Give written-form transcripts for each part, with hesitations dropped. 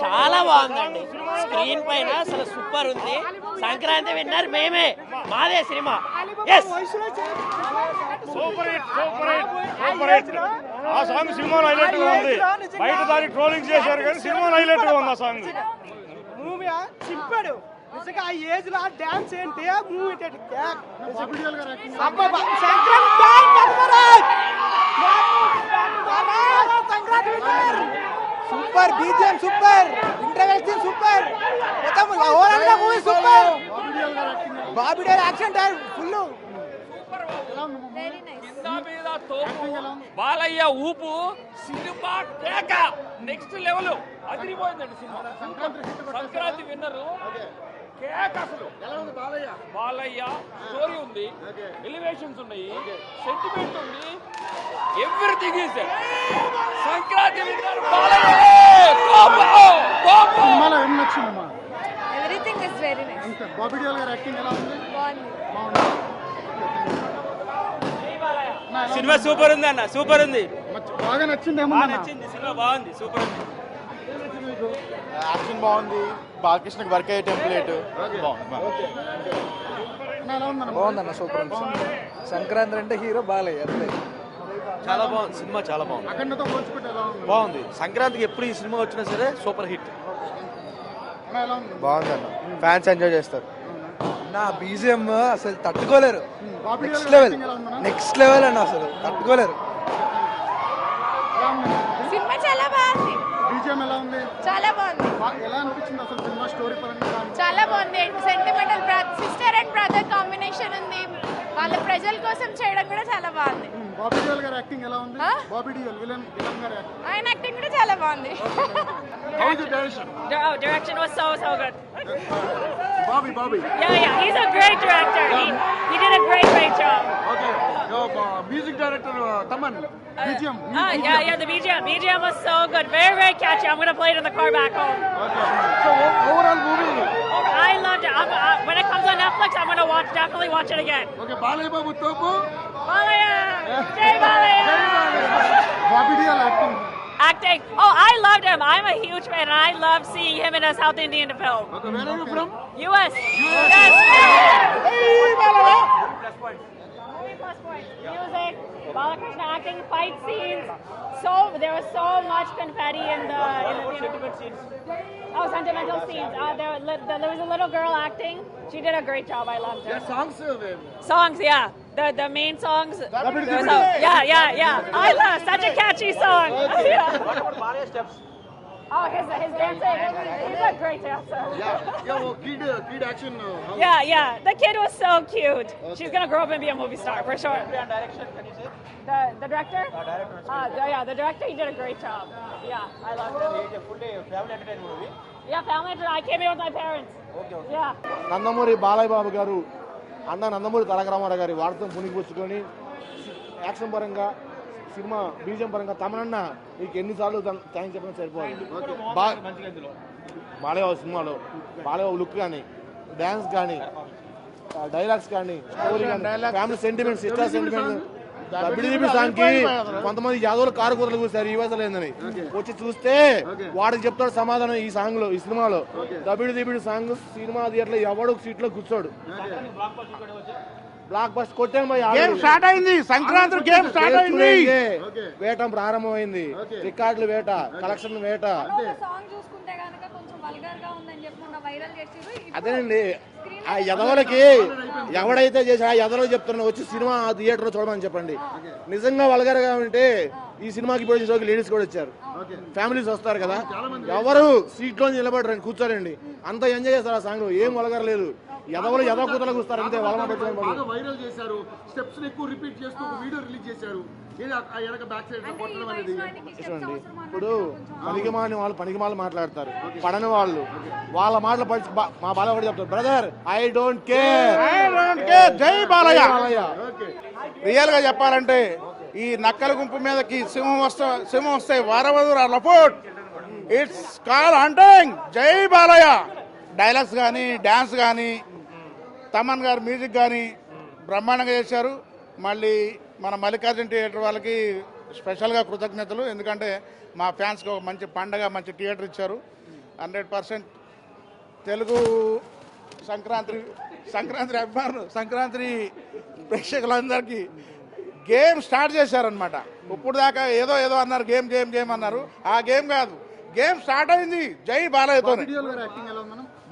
చాలా బాగుందండి. స్క్రీన్ పైన అసలు సూపర్ ఉంది. సంక్రాంతి విన్నర్ మేమే, మాదే cinema. Super hit, super hit, super hit. ఆ సాంగ్ సినిమాలో హైలైట్ గా ఉంది. బయట దానికి ట్రోలింగ్ చేశారు కానీ సినిమాలో హైలైట్ గా ఉంది ఆ సాంగ్. మూవీ చింపాడు నిజంగా. ఆ ఏజ్ లో డాన్స్ ఏంటి, ఆ movie super, BGM super, interval scene super, మొత్తం ఓవరాల్ గా movie super. Bobby Deol action full. Balayya ఊపు, సినిమా కేక నెక్స్ట్ లెవెల్, అదిరిపోయిందండి సినిమా. సంక్రాంతి విన్నరు కేక. అసలు బాలయ్య స్టోరీ ఉంది, ఎలివేషన్స్ ఉన్నాయి, సెంటిమెంట్ ఉంది, everything is Sankranti winner Balayya. Everything is very nice. Bobby Deol గారి యాక్టింగ్ ఎలా ఉంది? బాగుంది. సినిమా సూపర్ ఉంది అన్న, సూపర్ ఉంది. బాగా నచ్చింది. నచ్చింది, సినిమా బాగుంది, సూపర్ ఉంది. యాక్షన్ బాగుంది, బాలకృష్ణకి వర్క్ అయ్యే టెంప్లెట్ బాగుందన్న, సూపర్ ఉంది. సంక్రాంతి అంటే హీరో బాలయ్య. చాలా బాగుంది సినిమా, చాలా బాగుంది. అఖండతో పోల్చుకుంటే ఎలా ఉంది? బాగుంది. సంక్రాంతికి ఎప్పుడు ఈ సినిమా వచ్చినా సరే సూపర్ హిట్. బాగుందన్న, ఫ్యాన్స్ ఎంజాయ్ చేస్తారు. నా బీజిఎం అసలు తట్టుకోలేరు. నెక్స్ట్ లెవెల్ అన్న, అసలు తట్టుకోలేరు. సినిమా చాలా బాగుంది. బీజిఎం ఎలా ఉంది? చాలా బాగుంది. ఎలా అనిపించింది అసలు సినిమా స్టోరీ పరంగా? చాలా బాగుంది. Sentimental, sister and brother combination ఉంది. వాళ్ళ ప్రజల కోసం చేయడం కూడా చాలా బాగుంది. బాబీ డియోల్ గారి యాక్టింగ్ ఎలా ఉంది? బాబీ డియోల్ విలన్ గారి యాక్టింగ్, ఆయన యాక్టింగ్ కూడా చాలా బాగుంది. How is the direction? Direction was so good. Bobby. Yeah, he's a great director. He did a great job. Okay. Your music director Taman. BGM. Yeah, the BGM was so good. Very catchy. I'm gonna play it in the car back home. Okay. So overall movie. I loved it. When it comes on Netflix, I'm gonna definitely watch it again. Okay. Balaya Babu Topu. Balaya! Jai Balaya! Bobby Deol Acting. Oh, I loved him. I'm a huge fan, and I love seeing him in a South Indian film. Okay. Where are you from? US. Yes. Plus points. Music, Balakrishna acting, fight scenes. There was so much confetti in the sentimental scenes. Oh, sentimental scenes. There was a little girl acting. She did a great job. I loved her. Songs, yeah. The main songs. Yeah. I love such a catchy song. Yeah. What about Balaya steps? Oh, his dancing. He's a great dancer. Kid action. Yeah. The kid was so cute. Okay. She's gonna grow up and be a movie star for sure. And direction, can you say? The director? Director. The director, he did a great job. Yeah, I loved it. It's a full day family entertainment movie. Yeah, family entertainment. I came here with my parents. Okay. Yeah. Nandamuri Balayya Babu గారు అన్న నందమూరి తారక రామారావు గారి వార్తను పుణికిపుచ్చుకొని action పరంగా, cinema బీజం పరంగా తమనన్న నీకు ఎన్నిసార్లు thanks చెప్పినా సరిపోదు. బాలయ్య సినిమాలో బాలయ్య లుక్ కానీ, డ్యాన్స్ కానీ, డైలాగ్స్ కానీ, స్టోరీ కానీ, ఫ్యామిలీ సెంటిమెంట్స్, ఇట్లా సెంటిమెంట్స్. డబ్ల్యూడీపీ సాంగ్ కి కొంతమంది యాదవులు కారు కూరలు కూర్చారు ఈ వయసులో ఏందని వచ్చి చూస్తే వాడికి చెప్తాడు సమాధానం. ఈ సాంగ్ లో, ఈ సినిమాలో డబ్ల్యూడీపీ సాంగ్ సినిమా థియేటర్ లో ఎవడు సీట్ లో కూర్చోడు. బ్లాక్ బస్టర్ కొట్టాం. స్టార్ట్ అయింది, సంక్రాంతి గేమ్ స్టార్ట్ అయింది, వేట ప్రారంభమైంది, రికార్డులు వేట, కలెక్షన్ వేట. అదేనండి ఆ యదవులకి ఎవడైతే చేసి ఆ యదవులకు చెప్తున్నా వచ్చి సినిమా థియేటర్ లో చూడమని చెప్పండి. నిజంగా వల్గర్గా ఉంటే ఈ సినిమాకి ఇప్పుడు షోకి లేడీస్ కూడా వచ్చారు, ఫ్యామిలీస్ వస్తారు కదా, ఎవరు సీట్ లో నిలబడరండి, కూర్చోరండి, అంత ఎంజాయ్ చేస్తారు ఆ సాంగ్ లో. ఏం వల్గరలేదు, యదవులు యదవ కూతురు కూస్తారు అంతే. వైరల్ చేశారు, స్టెప్స్ ఎక్కువ రిపీట్ చేస్తూ ఒక వీడియో రిలీజ్ చేశారు. ఇప్పుడు పనికిమాలిన వాళ్ళు పనికిమాలు మాట్లాడతారు, పడని వాళ్ళు వాళ్ళ మాటలు మా బాలయ్య కూడా చెప్తారు, బ్రదర్ ఐ డోంట్ కేర్. జై బాలయ్య. రియల్ గా చెప్పాలంటే ఈ నక్కల గుంపు మీదకి సింహం వస్తే వారవధురా లపోట్. It's call hunting. Jai Balayya. Dialogues కానీ, డ్యాన్స్ కానీ, తమన్ గారు మ్యూజిక్ కానీ బ్రహ్మాండంగా చేశారు. మళ్ళీ మన మల్లికార్జున థియేటర్ వాళ్ళకి స్పెషల్గా కృతజ్ఞతలు. ఎందుకంటే మా ఫ్యాన్స్కి ఒక మంచి పండగ, మంచి థియేటర్ ఇచ్చారు. 100% తెలుగు సంక్రాంతి అభిమానులు, సంక్రాంతి ప్రేక్షకులందరికీ గేమ్ స్టార్ట్ చేశారనమాట. ఇప్పుడు దాకా ఏదో అన్నారు, గేమ్ అన్నారు. ఆ గేమ్ కాదు, గేమ్ స్టార్ట్ అయింది. జై బాలయ్యతో.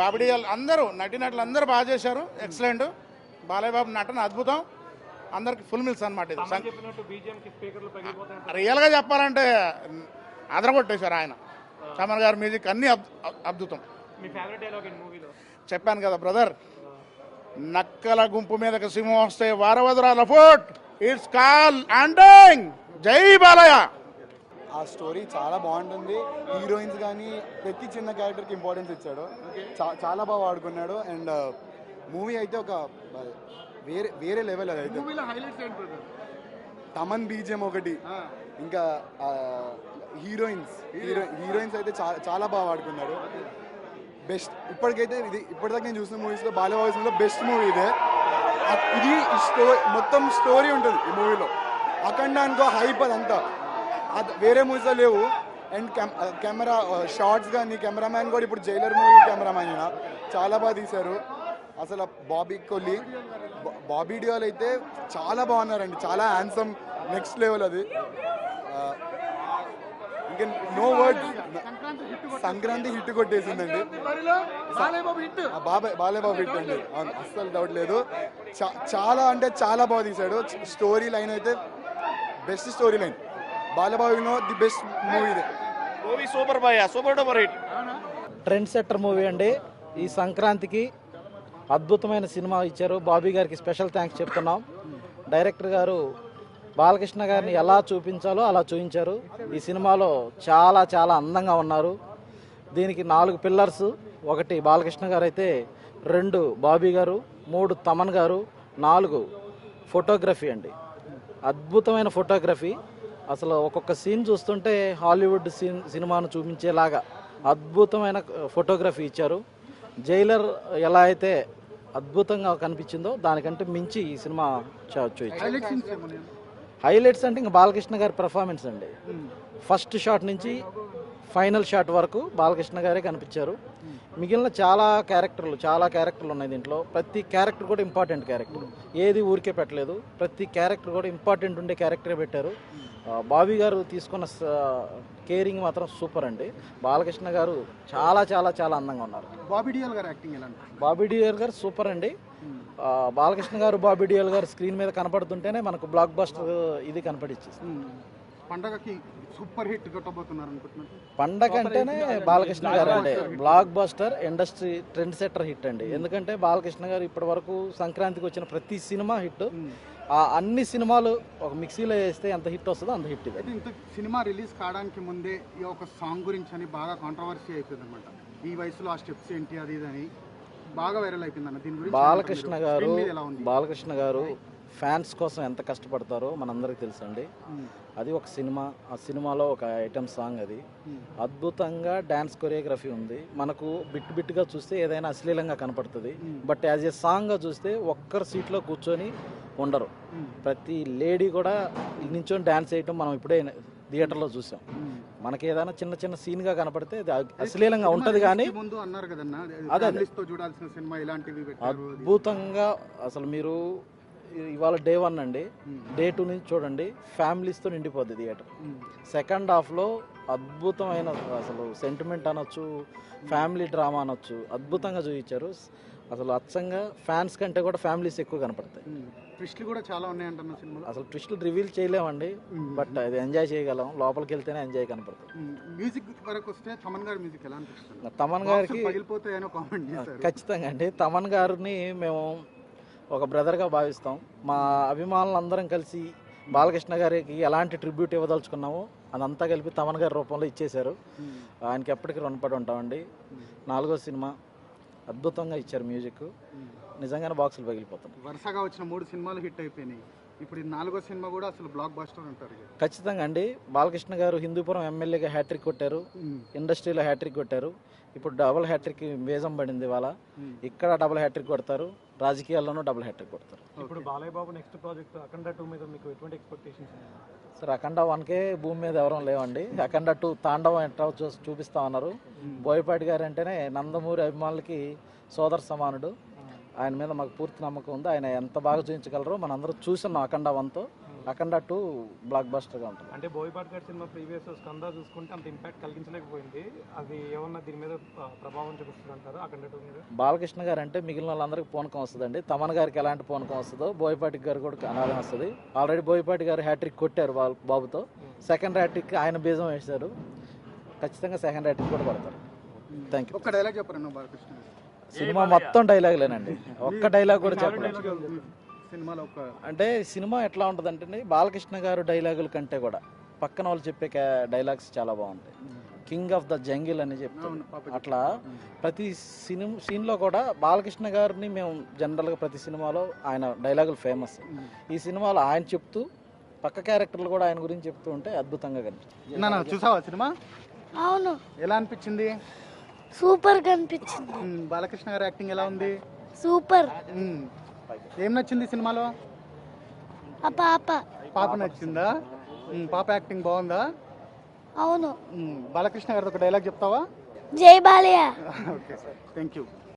బాబిడియల్ అందరూ నటినట్లు అందరూ బాగా చేశారు. ఎక్సలెంట్. బాలయ్య బాబు నటన అద్భుతం. అందరికి ఫుల్ మిల్స్ అనమాట. ఇది రియల్గా చెప్పాలంటే అదరగొట్టేశారు ఆయన. తమన్ గారి మ్యూజిక్ అన్ని అద్భుతం. చెప్పాను కదా బ్రదర్, నక్కల గుంపు మీదకి సింహం వస్తే వారవదురాల ఫోర్ట్. It's call ending. జై బాలయ్య. ఆ స్టోరీ చాలా బాగుంటుంది. హీరోయిన్స్ కానీ ప్రతి చిన్న క్యారెక్టర్కి ఇంపార్టెన్స్ ఇచ్చాడు. చాలా బాగా ఆడుకున్నాడు. అండ్ మూవీ అయితే ఒక వేరే లెవెల్. అది అయితే తమన్ బీజిఎం ఒకటి, ఇంకా హీరోయిన్స్ అయితే చాలా బాగా ఆడుకున్నారు. బెస్ట్ ఇప్పటికైతే ఇప్పటిదాకా నేను చూసిన మూవీస్లో బాలయ్య వాయిస్లో బెస్ట్ మూవీ ఇదే. ఇది మొత్తం స్టోరీ ఉంటుంది ఈ మూవీలో. అఖండ అనుకో హైప్ అదంతా వేరే మూవీస్లో లేవు. అండ్ కెమెరా షార్ట్స్ కానీ కెమెరామ్యాన్ కూడా ఇప్పుడు జైలర్ మూవీ కెమెరామ్యాన్ చాలా బాగా తీశారు. అసలు బాబీ డియోల్ అయితే చాలా బాగున్నారండి. చాలా హ్యాండ్సమ్, నెక్స్ట్ లెవెల్. అది ఇంకా నో వర్డ్స్. సంక్రాంతి హిట్ కొట్టేసిందండి. బాలయ్య బాబు హిట్ అండి, అస్సలు డౌట్ లేదు. చాలా అంటే చాలా బాగా తీశాడు. స్టోరీ లైన్ అయితే best story line. Balayya the best movie. Movie super boy, super duper hit. Trend setter movie అండి. ఈ సంక్రాంతికి అద్భుతమైన సినిమా ఇచ్చారు. బాబీ గారికి స్పెషల్ థ్యాంక్స్ చెప్తున్నాం. డైరెక్టర్ గారు బాలకృష్ణ గారిని ఎలా చూపించాలో అలా చూపించారు. ఈ సినిమాలో చాలా చాలా అందంగా ఉన్నారు. దీనికి 4 పిల్లర్స్. 1 బాలకృష్ణ గారు అయితే, 2 బాబీ గారు, 3 తమన్ గారు, 4 ఫోటోగ్రఫీ అండి. అద్భుతమైన ఫోటోగ్రఫీ. అసలు ఒక్కొక్క సీన్ చూస్తుంటే హాలీవుడ్ సినిమాను చూపించేలాగా అద్భుతమైన ఫోటోగ్రఫీ ఇచ్చారు. జైలర్ ఎలా అయితే అద్భుతంగా కనిపించిందో దానికంటే మించి ఈ సినిమా చూపించారు. హైలైట్స్ అంటే ఇంకా బాలకృష్ణ గారి పెర్ఫార్మెన్స్ అండి. ఫస్ట్ షాట్ నుంచి ఫైనల్ షాట్ వరకు బాలకృష్ణ గారే కనిపించారు. మిగిలిన చాలా క్యారెక్టర్లు ఉన్నాయి దీంట్లో. ప్రతి క్యారెక్టర్ కూడా ఇంపార్టెంట్ క్యారెక్టర్. ఏది ఊరికే పెట్టలేదు. ప్రతి క్యారెక్టర్ కూడా ఇంపార్టెంట్ ఉండే క్యారెక్టరే పెట్టారు. బాబీ గారు తీసుకున్న కేరింగ్ మాత్రం సూపర్ అండి. బాలకృష్ణ గారు చాలా చాలా చాలా అందంగా ఉన్నారు. బాబీ డియోల్ గారు యాక్టింగ్ ఎలా? బాబీ డియోల్ గారు సూపర్ అండి. బాలకృష్ణ గారు, బాబీ డియోల్ గారు స్క్రీన్ మీద కనపడుతుంటేనే మనకు బ్లాక్ బస్టర్ ఇది కనపడిచ్చేసి. పండగకి సూపర్ హిట్ కొట్టబోతున్నారు అనుకుంటున్నారు. పండగ అంటేనే బాలకృష్ణ గారు అంటే block buster, industry trend setter hit అండి. ఎందుకంటే బాలకృష్ణ గారు ఇప్పటి వరకు సంక్రాంతికి వచ్చిన ప్రతి సినిమా హిట్. అన్ని సినిమాలు ఒక మిక్సీలో వేస్తే ఎంత హిట్ వస్తుందో అంత హిట్. ఇది ఇంత సినిమా రిలీజ్ కావడానికి ముందే ఈ ఒక సాంగ్ గురించి అని బాగా కాంట్రవర్సీ అయిపోయింది అనమాట. ఈ వయసులో ఆ స్టెప్స్ ఏంటి అది అని బాగా వైరల్ అయిపోయింది అన్న. దీని గురించి బాలకృష్ణ గారు ఫ్యాన్స్ కోసం ఎంత కష్టపడతారో మనందరికీ తెలుసు అండి. అది ఒక సినిమా. ఆ సినిమాలో ఒక ఐటమ్ సాంగ్. అది అద్భుతంగా డ్యాన్స్ కొరియోగ్రఫీ ఉంది. మనకు బిట్టుగా చూస్తే ఏదైనా అశ్లీలంగా కనపడుతుంది. బట్ యాజ్ ఏ సాంగ్గా చూస్తే ఒక్కరు సీట్లో కూర్చొని ఉండరు. ప్రతి లేడీ కూడా నించొని డ్యాన్స్ చేయటం మనం ఇప్పుడే థియేటర్లో చూసాం. మనకి ఏదైనా చిన్న సీన్గా కనపడితే అశ్లీలంగా ఉంటుంది. కానీ అద్భుతంగా అసలు మీరు ఇవాళ డే 1 అండి, డే 2 నుంచి చూడండి, ఫ్యామిలీస్తో నిండిపోద్ది థియేటర్. సెకండ్ హాఫ్లో అద్భుతమైన అసలు సెంటిమెంట్ అనొచ్చు, ఫ్యామిలీ డ్రామా అనొచ్చు, అద్భుతంగా చూపించారు. అసలు అచ్చంగా ఫ్యాన్స్ కంటే కూడా ఫ్యామిలీస్ ఎక్కువ కనపడతాయి. ట్విస్టులు కూడా చాలా ఉన్నాయంటున్న సినిమాలో. అసలు ట్విస్టులు రివీల్ చేయలేమండి, బట్ అది ఎంజాయ్ చేయగలం. లోపలికి వెళ్తేనే ఎంజాయ్ కనపడుతుంది. మ్యూజిక్ వరకు వస్తే తమన్ గారి మ్యూజిక్ ఎలా అనిపిస్తుంది? తమన్ గారికి ఖచ్చితంగా అండి. తమన్ గారిని మేము ఒక బ్రదర్గా భావిస్తాం. మా అభిమానులందరం కలిసి బాలకృష్ణ గారికి ఎలాంటి ట్రిబ్యూట్ ఇవ్వదలుచుకున్నామో అదంతా కలిపి తమన్ గారి రూపంలో ఇచ్చేశారు. ఆయనకి ఎప్పటికీ రుణపడి ఉంటామండి. 4వ సినిమా అద్భుతంగా ఇచ్చారు మ్యూజిక్. నిజంగానే బాక్సులు పగిలిపోతుంది. వరుసగా వచ్చిన 3 సినిమాలు హిట్ అయిపోయినాయి. ఇప్పుడు 4వ సినిమా కూడా అసలు బ్లాక్ బస్టర్ అంటారు. ఖచ్చితంగా అండి. బాలకృష్ణ గారు హిందూపురం ఎమ్మెల్యేగా హ్యాట్రిక్ కొట్టారు, ఇండస్ట్రీలో హ్యాట్రిక్ కొట్టారు. ఇప్పుడు డబుల్ హ్యాట్రిక్ వేజం పడింది. ఇవాళ ఇక్కడ డబుల్ హ్యాట్రిక్ కొడతారు, రాజకీయాల్లోనూ డబుల్ హ్యాట్రిక్ కొడతారు. ఇప్పుడు బాలయ్య బాబు నెక్స్ట్ ప్రాజెక్ట్ అఖండ 2 మీద మీకు ఎటువంటి ఎక్స్పెక్టేషన్స్? సార్ అఖండ 1కే భూమి మీద ఎవరూ లేవండి. అఖండ 2 తాండవం ఎట్లా చూపిస్తా ఉన్నారు. బోయపాటి గారు అంటేనే నందమూరి అభిమానులకి సోదర సమానుడు. ఆయన మీద మాకు పూర్తి నమ్మకం ఉంది. ఆయన ఎంత బాగా చూపించగలరో మనందరూ చూస్తున్నాం అఖండ 1తో. అఖండ 2 బ్లాక్ బస్టర్గా ఉంటుంది. అంటే బోయపాటి గారి సినిమా ప్రీవియస్ స్కంద చూసుకుంటే అంత ఇంపాక్ట్ కలిగించలేకపోయింది. అది ఏమన్నా దీని మీద ప్రభావం చూపిస్తుంది అంటారు అఖండ 2 మీద? బాలకృష్ణ గారు అంటే మిగిలిన వాళ్ళందరికీ పూనకం వస్తుందండి. తమన్ గారికి ఎలాంటి పూనకం వస్తుందో బోయపాటి గారు కూడా అనాదం వస్తుంది. ఆల్రెడీ బోయపాటి గారు హ్యాట్రిక్ కొట్టారు బాబుతో. సెకండ్ హ్యాట్రిక్ ఆయన బీజం వేశారు. ఖచ్చితంగా సెకండ్ హ్యాట్రిక్ కూడా పడతారు. Thank you. ఒక్క డైలాగ్ చెప్పరండి బాలకృష్ణ గారు. సినిమా మొత్తం డైలాగులేనండి. ఒక్క డైలాగ్ కూడా చెప్పలేదు. సినిమాలో ఒక అంటే సినిమా ఎట్లా ఉంటుందంటే బాలకృష్ణ గారు డైలాగుల కంటే కూడా పక్కన వాళ్ళు చెప్పే డైలాగ్స్ చాలా బాగుంటాయి. కింగ్ ఆఫ్ ద జంగిల్ అని చెప్తాం. అట్లా ప్రతి సీన్లో కూడా బాలకృష్ణ గారిని మేము జనరల్గా ప్రతి సినిమాలో ఆయన డైలాగులు ఫేమస్. ఈ సినిమాలో ఆయన చెప్తూ పక్క క్యారెక్టర్లు కూడా ఆయన గురించి చెప్తూ ఉంటే అద్భుతంగా కనిపిస్తుంది. నాన్న చూసావా సినిమా? అవును, ఎలా అనిపించింది? సూపర్ గా అనిపించింది. బాలకృష్ణ గారి యాక్టింగ్ ఎలా ఉంది? సూపర్. ఏం నచ్చింది సినిమాలో? ఆ పాప పాప నచ్చిందా? పాప యాక్టింగ్ బాగుందా? అవును. బాలకృష్ణ గారితో ఒక డైలాగ్ చెప్తావా? జై బాలయ్య. Okay, thank you.